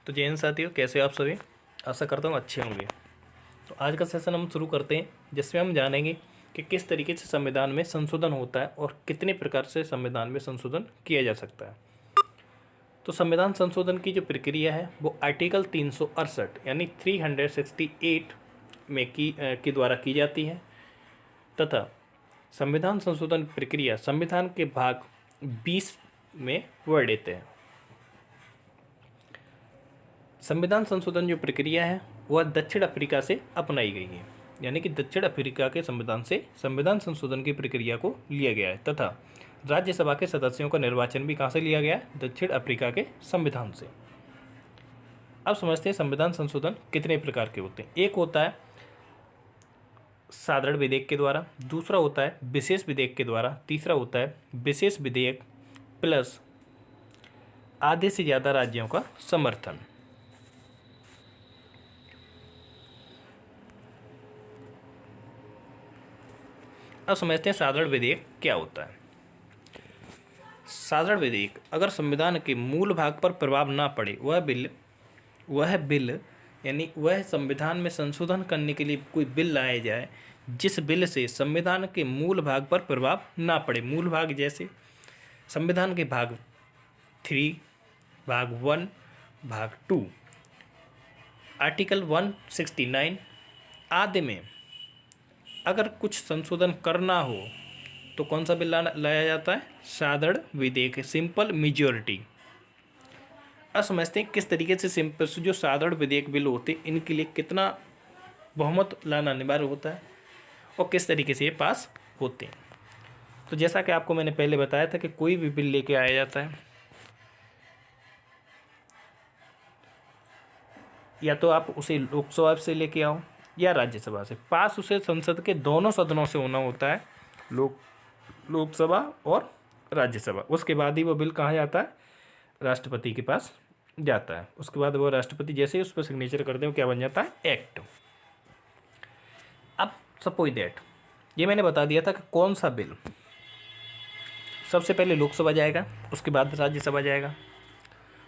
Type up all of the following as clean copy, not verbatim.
तो जय हिंद साथियों, कैसे हो आप सभी। आशा करता हूँ अच्छे होंगे। तो आज का सेशन हम शुरू करते हैं, जिसमें हम जानेंगे कि किस तरीके से संविधान में संशोधन होता है और कितने प्रकार से संविधान में संशोधन किया जा सकता है। तो संविधान संशोधन की जो प्रक्रिया है वो आर्टिकल 368 यानी 368 में के द्वारा की जाती है तथा संविधान संशोधन प्रक्रिया संविधान के भाग 20 में वर्णित है। संविधान संशोधन जो प्रक्रिया है वह दक्षिण अफ्रीका से अपनाई गई है, यानी कि दक्षिण अफ्रीका के संविधान से संविधान संशोधन की प्रक्रिया को लिया गया है तथा राज्यसभा के सदस्यों का निर्वाचन भी कहाँ से लिया गया है, दक्षिण अफ्रीका के संविधान से। अब समझते हैं संविधान संशोधन कितने प्रकार के होते हैं। एक होता है साधारण विधेयक के द्वारा, दूसरा होता है विशेष विधेयक के द्वारा, तीसरा होता है विशेष विधेयक प्लस आधे से ज़्यादा राज्यों का समर्थन। अब समझते हैं साधारण विधेयक क्या होता है। साधारण विधेयक अगर संविधान के मूल भाग पर प्रभाव ना पड़े, वह बिल यानी वह संविधान में संशोधन करने के लिए कोई बिल लाया जाए जिस बिल से संविधान के मूल भाग पर प्रभाव ना पड़े। मूल भाग जैसे संविधान के भाग 3, भाग 1, भाग 2, आर्टिकल 169 आदि में अगर कुछ संशोधन करना हो तो कौन सा बिल लाया जाता है, साधारण विधेयक, सिंपल मेजॉरिटी। अब समझते हैं किस तरीके से सिंपल जो साधारण विधेयक बिल होते हैं इनके लिए कितना बहुमत लाना अनिवार्य होता है और किस तरीके से ये पास होते हैं। तो जैसा कि आपको मैंने पहले बताया था कि कोई भी बिल लेके आया जाता है, या तो आप उसे लोकसभा से लेके आओ या राज्यसभा से, पास उसे संसद के दोनों सदनों से होना होता है, लोकसभा और राज्यसभा। उसके बाद ही वो बिल कहाँ जाता है, राष्ट्रपति के पास जाता है। उसके बाद वो राष्ट्रपति जैसे ही उस पर सिग्नेचर करते हैं क्या बन जाता है, एक्ट। अब सपोज दैट ये मैंने बता दिया था कि कौन सा बिल सबसे पहले लोकसभा जाएगा, उसके बाद राज्यसभा जाएगा।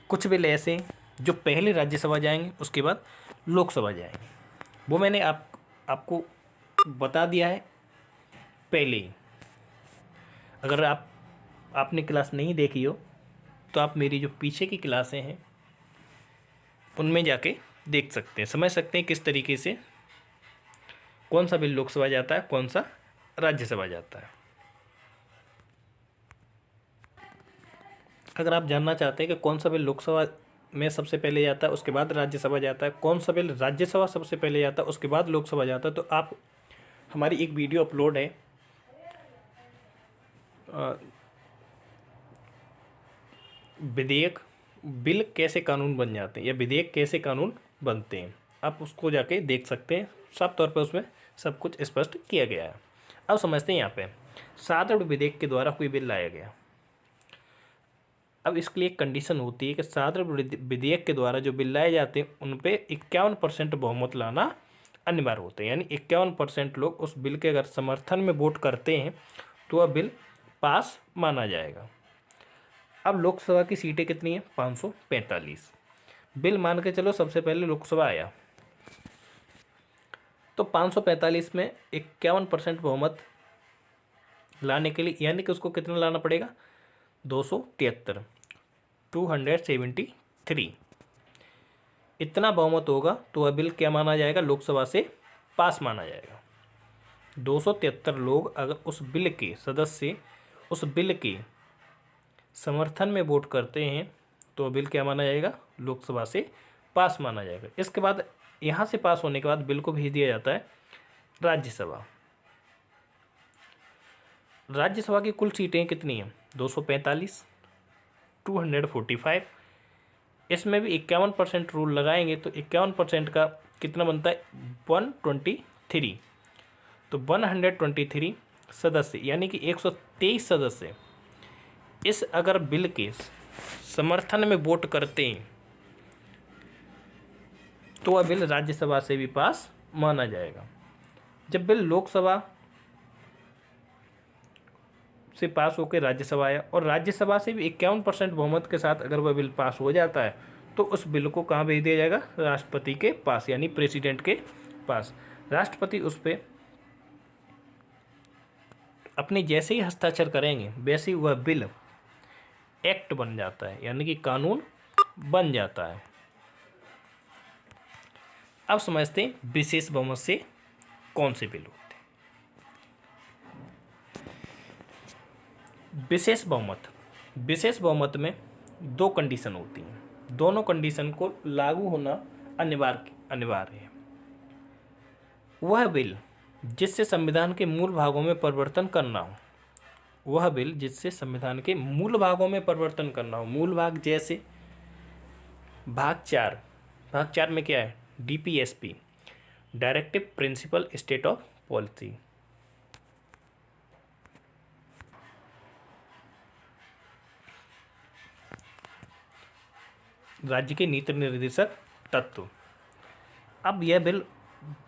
कुछ बिल ऐसे जो पहले राज्यसभा जाएंगे उसके बाद लोकसभा जाएंगे, वो मैंने आपको बता दिया है पहले ही। अगर आपने क्लास नहीं देखी हो तो आप मेरी जो पीछे की क्लासें हैं उनमें जाके देख सकते हैं, समझ सकते हैं किस तरीके से कौन सा बिल लोकसभा जाता है, कौन सा राज्यसभा जाता है। अगर आप जानना चाहते हैं कि कौन सा बिल लोकसभा में सबसे पहले जाता है उसके बाद राज्यसभा जाता है, कौन सा बिल राज्यसभा सबसे पहले जाता है उसके बाद लोकसभा जाता है, तो आप हमारी एक वीडियो अपलोड है विधेयक बिल कैसे कानून बन जाते हैं या विधेयक कैसे कानून बनते हैं, आप उसको जाके देख सकते हैं। साफ तौर पर उसमें सब कुछ स्पष्ट किया गया है। अब समझते हैं यहाँ पे साधारण विधेयक के द्वारा कोई बिल लाया गया। अब इसके लिए एक कंडीशन होती है कि साधारण विधेयक के द्वारा जो बिल लाए जाते हैं उन पे 51% बहुमत लाना अनिवार्य होता है, यानी 51% लोग उस बिल के अगर समर्थन में वोट करते हैं तो वह बिल पास माना जाएगा। अब लोकसभा की सीटें कितनी हैं, 545। बिल मान के चलो सबसे पहले लोकसभा आया तो 545 में 51% बहुमत लाने के लिए यानी कि उसको कितना लाना पड़ेगा, 273, 273। इतना बहुमत होगा तो वह बिल क्या माना जाएगा, लोकसभा से पास माना जाएगा। 273 लोग अगर उस बिल के सदस्य उस बिल के समर्थन में वोट करते हैं तो बिल क्या माना जाएगा, लोकसभा से पास माना जाएगा। इसके बाद यहाँ से पास होने के बाद बिल को भेज दिया जाता है राज्यसभा। राज्यसभा की कुल सीटें कितनी हैं, 245, 245। इसमें भी 51% रूल लगाएंगे तो 51% का कितना बनता है, 123। तो 123 सदस्य यानी कि 123 सदस्य इस अगर बिल के समर्थन में वोट करते हैं तो वह बिल राज्यसभा से भी पास माना जाएगा। जब बिल लोकसभा से पास होकर राज्यसभा आया और राज्यसभा से भी 51% बहुमत के साथ अगर वह बिल पास हो जाता है तो उस बिल को कहाँ भेज दिया जाएगा? राष्ट्रपति के पास, यानी प्रेसिडेंट के पास। राष्ट्रपति उस पर अपने जैसे ही हस्ताक्षर करेंगे वैसे ही वह बिल एक्ट बन जाता है, यानी कि कानून बन जाता है। अब समझते हैं विशेष बहुमत से कौन से बिल होते हैं। विशेष बहुमत में दो कंडीशन होती हैं, दोनों कंडीशन को लागू होना अनिवार्य है। वह बिल जिससे संविधान के मूल भागों में परिवर्तन करना हो, मूल भाग जैसे भाग 4 में क्या है? DPSP, directive principle state of policy. राज्य के नीति निर्देशक तत्व। अब यह बिल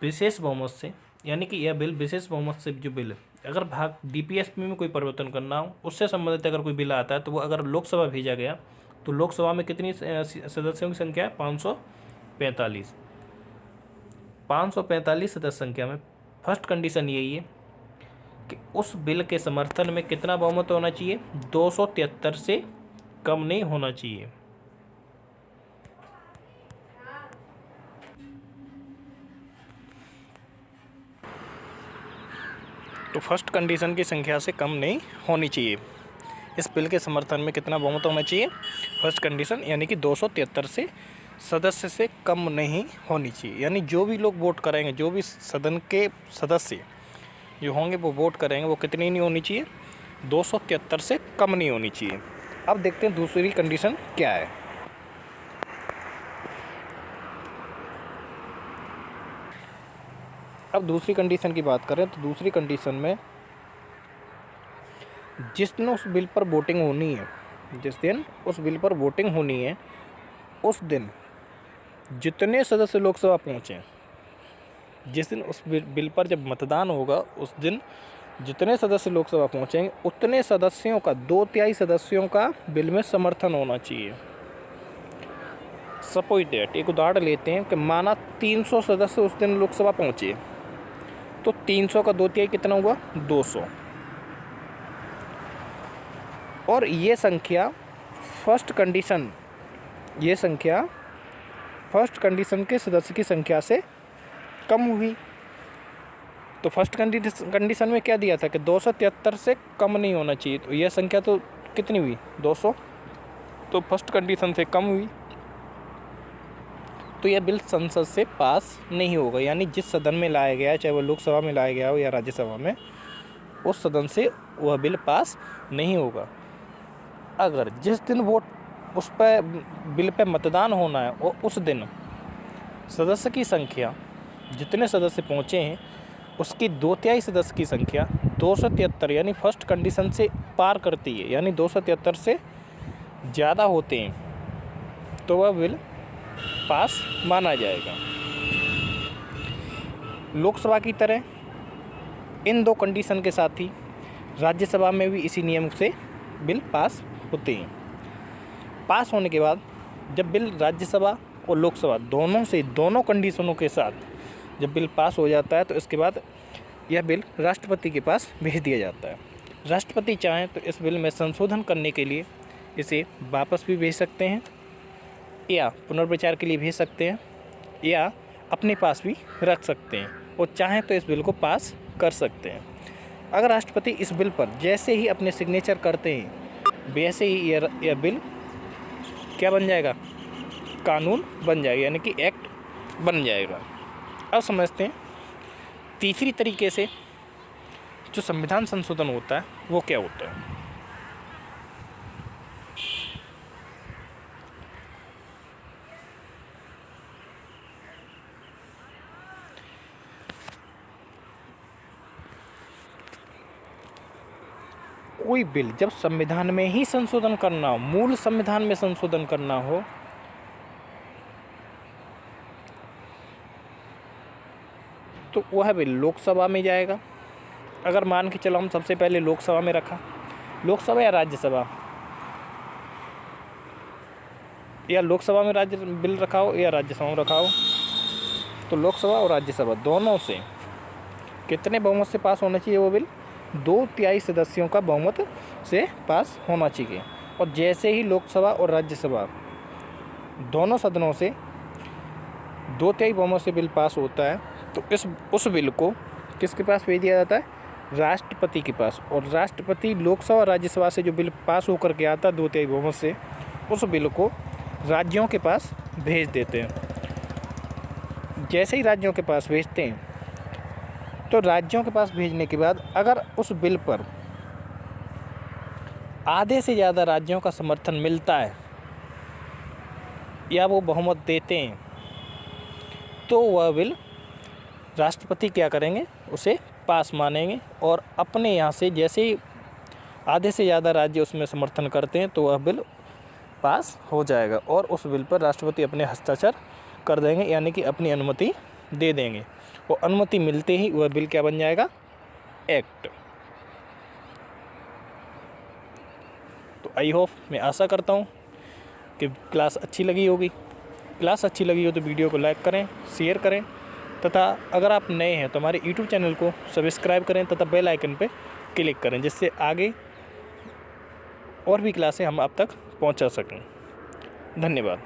विशेष बहुमत से, यानी कि यह बिल विशेष बहुमत से जो बिल, अगर भाग DPSP में कोई परिवर्तन करना हो, उससे संबंधित अगर कोई बिल आता है तो वो अगर लोकसभा भेजा गया तो लोकसभा में कितनी सदस्यों की संख्या है? 545। 545 सदस्य संख्या में फर्स्ट कंडीशन यही है कि उस बिल के समर्थन में कितना बहुमत होना चाहिए? 273 से कम नहीं होना चाहिए। तो फर्स्ट कंडीशन की संख्या से कम नहीं होनी चाहिए। इस बिल के समर्थन में कितना बहुमत होना चाहिए? फर्स्ट कंडीशन, यानी कि 273 से सदस्य से कम नहीं होनी चाहिए। यानी जो भी लोग वोट करेंगे, जो भी सदन के सदस्य जो होंगे वो वोट करेंगे, वो कितनी नहीं होनी चाहिए? 273 से कम नहीं होनी चाहिए। अब देखते हैं दूसरी कंडीशन क्या है। अब दूसरी कंडीशन की बात करें तो दूसरी कंडीशन में जिस दिन उस बिल पर वोटिंग होनी है, उस दिन जितने सदस्य लोकसभा पहुँचे, जिस दिन उस बिल पर जब मतदान होगा उस दिन जितने सदस्य लोकसभा पहुँचेंगे उतने सदस्यों का 2/3 सदस्यों का बिल में समर्थन होना चाहिए। सपोज दैट, एक उदाहरण लेते हैं कि माना 300 सदस्य उस दिन लोकसभा पहुँचे, तो 300 का 2/3 कितना हुआ? 200। और ये संख्या फर्स्ट कंडीशन के सदस्य की संख्या से कम हुई। तो फर्स्ट कंडीशन में क्या दिया था कि 273 से कम नहीं होना चाहिए, तो यह संख्या तो कितनी हुई? 200। तो फर्स्ट कंडीशन से कम हुई, तो यह बिल संसद से पास नहीं होगा। यानी जिस सदन में लाया गया है, चाहे वो लोकसभा में लाया गया हो या राज्यसभा में, उस सदन से वह बिल पास नहीं होगा। अगर जिस दिन वोट उस पर बिल पे मतदान होना है और उस दिन सदस्य की संख्या, जितने सदस्य पहुँचे हैं उसकी 2/3 सदस्य की संख्या 273 यानी फर्स्ट कंडीशन से पार करती है, यानी 273 से ज़्यादा होते हैं, तो वह बिल पास माना जाएगा। लोकसभा की तरह इन दो कंडीशन के साथ ही राज्यसभा में भी इसी नियम से बिल पास होते हैं। पास होने के बाद जब बिल राज्यसभा और लोकसभा दोनों कंडीशनों के साथ जब बिल पास हो जाता है तो इसके बाद यह बिल राष्ट्रपति के पास भेज दिया जाता है। राष्ट्रपति चाहें तो इस बिल में संशोधन करने के लिए इसे वापस भी भेज सकते हैं या पुनर्विचार के लिए भेज सकते हैं या अपने पास भी रख सकते हैं, और चाहें तो इस बिल को पास कर सकते हैं। अगर राष्ट्रपति इस बिल पर जैसे ही अपने सिग्नेचर करते हैं वैसे ही यह बिल क्या बन जाएगा? कानून बन जाएगा, यानी कि एक्ट बन जाएगा। अब समझते हैं तीसरी तरीके से जो संविधान संशोधन होता है वो क्या होता है। कोई बिल जब संविधान में ही संशोधन करना हो, मूल संविधान में संशोधन करना हो, तो वह बिल लोकसभा में जाएगा। अगर मान के चलो हम सबसे पहले लोकसभा में रखा, लोकसभा या राज्यसभा, या लोकसभा में राज्य बिल रखा हो या राज्यसभा में रखा हो, तो लोकसभा और राज्यसभा दोनों से कितने बहुमत से पास होना चाहिए वो बिल? 2/3 सदस्यों का बहुमत से पास होना चाहिए। और जैसे ही लोकसभा और राज्यसभा दोनों सदनों से 2/3 बहुमत से बिल पास होता है तो उस बिल को किसके पास भेज दिया जाता है? राष्ट्रपति के पास। और राष्ट्रपति लोकसभा और राज्यसभा से जो बिल पास होकर के आता है 2/3 बहुमत से, उस बिल को राज्यों के पास भेज देते हैं। जैसे ही राज्यों के पास भेजते हैं तो राज्यों के पास भेजने के बाद अगर उस बिल पर आधे से ज़्यादा राज्यों का समर्थन मिलता है या वो बहुमत देते हैं तो वह बिल राष्ट्रपति क्या करेंगे? उसे पास मानेंगे। और अपने यहाँ से जैसे ही आधे से ज़्यादा राज्य उसमें समर्थन करते हैं तो वह बिल पास हो जाएगा और उस बिल पर राष्ट्रपति अपने हस्ताक्षर कर देंगे, यानी कि अपनी अनुमति दे देंगे। और अनुमति मिलते ही वह बिल क्या बन जाएगा? एक्ट। तो आई होप, मैं आशा करता हूँ कि क्लास अच्छी लगी होगी। क्लास अच्छी लगी हो तो वीडियो को लाइक करें, शेयर करें तथा अगर आप नए हैं तो हमारे यूट्यूब चैनल को सब्सक्राइब करें तथा बेल आइकन पर क्लिक करें, जिससे आगे और भी क्लासें हम आप तक पहुंचा सकें। धन्यवाद।